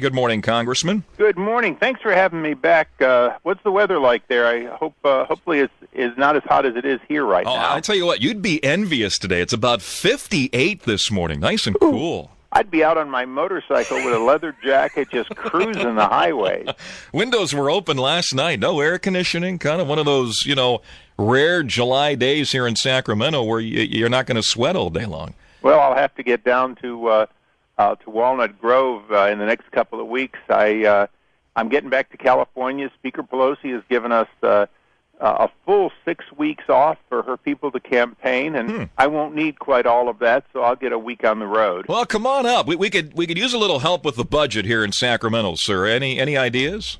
Good morning, Congressman. Good morning. Thanks for having me back. What's the weather like there? I hope, hopefully it's not as hot as it is here right now. I tell you what, you'd be envious today. It's about 58 this morning. Nice and cool. I'd be out on my motorcycle with a leather jacket just cruising the highway. Windows were open last night. No air conditioning. Kind of one of those, rare July days here in Sacramento where you're not going to sweat all day long. Well, I'll have to get down to Walnut Grove in the next couple of weeks. I'm getting back to California. Speaker Pelosi has given us a full 6 weeks off for her people to campaign, and I won't need quite all of that, so I'll get a week on the road. Well, come on up. We could use a little help with the budget here in Sacramento, sir. Any ideas?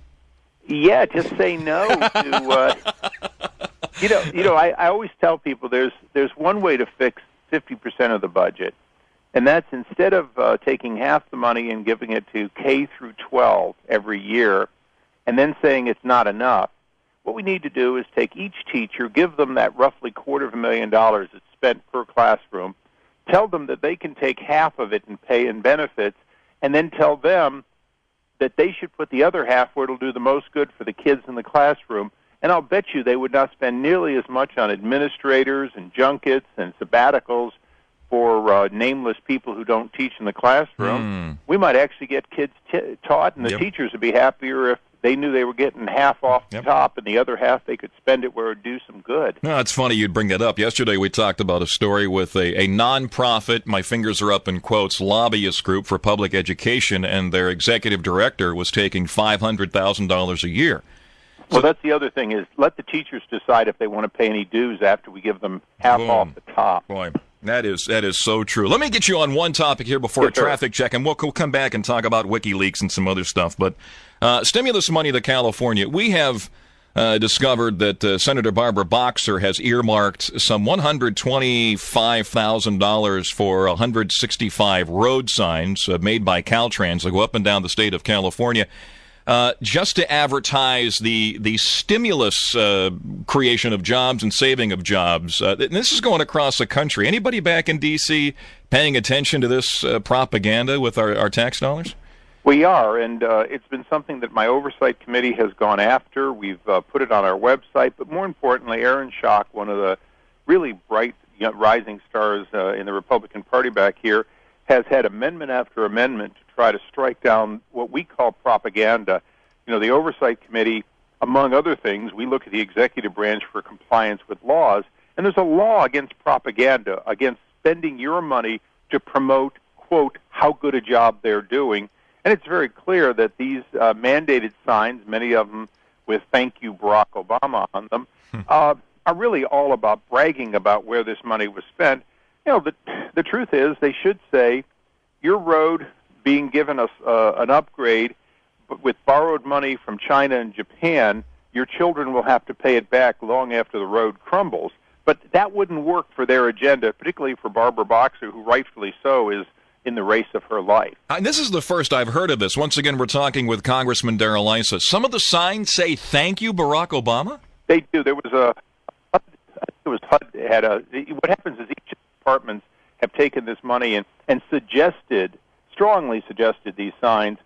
Yeah, just say no to. I always tell people there's one way to fix 50% of the budget, and that's instead of taking half the money and giving it to K through 12 every year, and then saying it's not enough. What we need to do is take each teacher, give them that roughly $250,000 that's spent per classroom, tell them that they can take half of it and pay in benefits, and then tell them that they should put the other half where it'll do the most good for the kids in the classroom. And I'll bet you they would not spend nearly as much on administrators and junkets and sabbaticals for nameless people who don't teach in the classroom. We might actually get kids taught, and the teachers would be happier if they knew they were getting half off the top, and the other half they could spend it where it would do some good. No, it's funny you'd bring that up. Yesterday we talked about a story with a nonprofit, my fingers are up in quotes, lobbyist group for public education, and their executive director was taking $500,000 a year. Well, that's the other thing is let the teachers decide if they want to pay any dues after we give them half off the top. Boy. That is so true. Let me get you on one topic here before a traffic check, and we'll come back and talk about WikiLeaks and some other stuff. But stimulus money to California. We have discovered that Senator Barbara Boxer has earmarked some $125,000 for 165 road signs made by Caltrans that go up and down the state of California. Just to advertise the stimulus creation of jobs and saving of jobs. This is going across the country. Anybody back in D.C. paying attention to this propaganda with our tax dollars? We are, and it's been something that my oversight committee has gone after. We've put it on our website, but more importantly, Aaron Schock, one of the really bright rising stars in the Republican Party back here, has had amendment after amendment to try to strike down what we call propaganda. The Oversight Committee, among other things, we look at the executive branch for compliance with laws, and there's a law against propaganda, against spending your money to promote, quote, how good a job they're doing. And it's very clear that these mandated signs, many of them with thank you Barack Obama on them, are really all about bragging about where this money was spent. The truth is they should say, your road being given us an upgrade, but with borrowed money from China and Japan, your children will have to pay it back long after the road crumbles. But that wouldn't work for their agenda, particularly for Barbara Boxer, who rightfully so is in the race of her life. And this is the first I've heard of this. Once again, we're talking with Congressman Darrell Issa. Some of the signs say, thank you, Barack Obama? They do. There was HUD had what happens is each department have taken this money and strongly suggested these signs.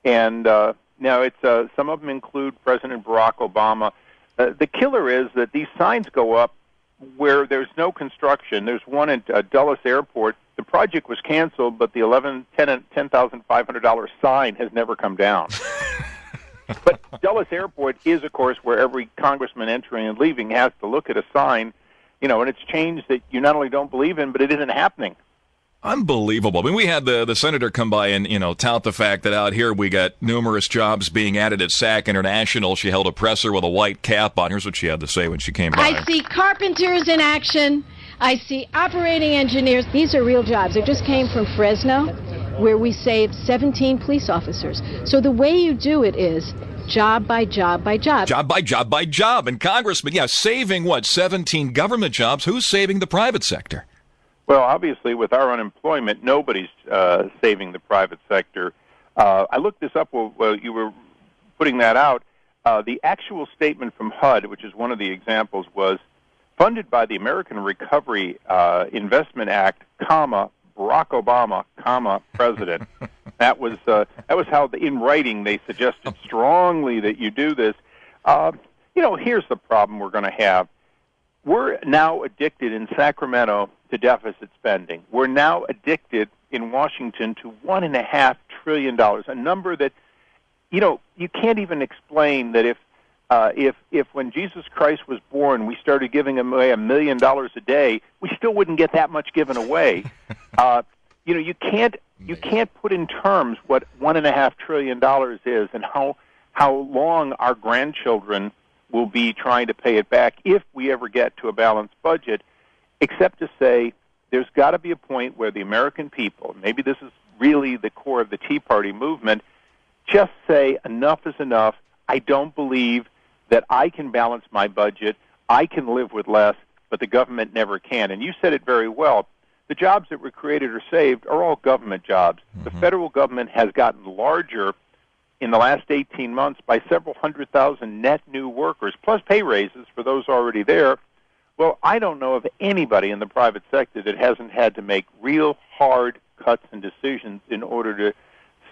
And now it's some of them include President Barack Obama. The killer is that these signs go up where there's no construction. There's one at Dulles Airport. The project was canceled, but the $10,500 sign has never come down. But Dulles Airport is, of course, where every congressman entering and leaving has to look at a sign, and it's change that you not only don't believe in, but it isn't happening. Unbelievable. I mean, we had the senator come by and, tout the fact that out here we got numerous jobs being added at SAC International. She held a presser with a white cap on. Here's what she had to say when she came by. I see carpenters in action. I see operating engineers. These are real jobs. They just came from Fresno, where we saved 17 police officers. So the way you do it is job by job by job. Job by job by job. And Congressman, saving 17 government jobs? Who's saving the private sector? Well, obviously, with our unemployment, nobody's saving the private sector. I looked this up while you were putting that out. The actual statement from HUD, which is one of the examples, was funded by the American Recovery Investment Act, Barack Obama, President. That was how in writing they suggested strongly that you do this. Here's the problem we're going to have. We're now addicted in Sacramento to deficit spending. We're now addicted in Washington to $1.5 trillion, a number that, you can't even explain that if when Jesus Christ was born, we started giving away $1 million a day, we still wouldn't get that much given away. You can't put in terms what $1.5 trillion is and how long our grandchildren will be trying to pay it back if we ever get to a balanced budget, except to say there's got to be a point where the American people, maybe this is really the core of the Tea Party movement, just say enough is enough. I don't believe that I can balance my budget. I can live with less, but the government never can. And you said it very well. The jobs that were created or saved are all government jobs. Mm-hmm. The federal government has gotten larger in the last 18 months by several 100,000 net new workers, plus pay raises for those already there. Well, I don't know of anybody in the private sector that hasn't had to make real hard cuts and decisions in order to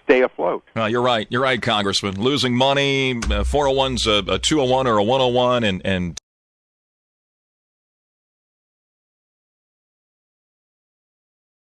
stay afloat. You're right. You're right, Congressman. Losing money, 401's a 201 or a 101, and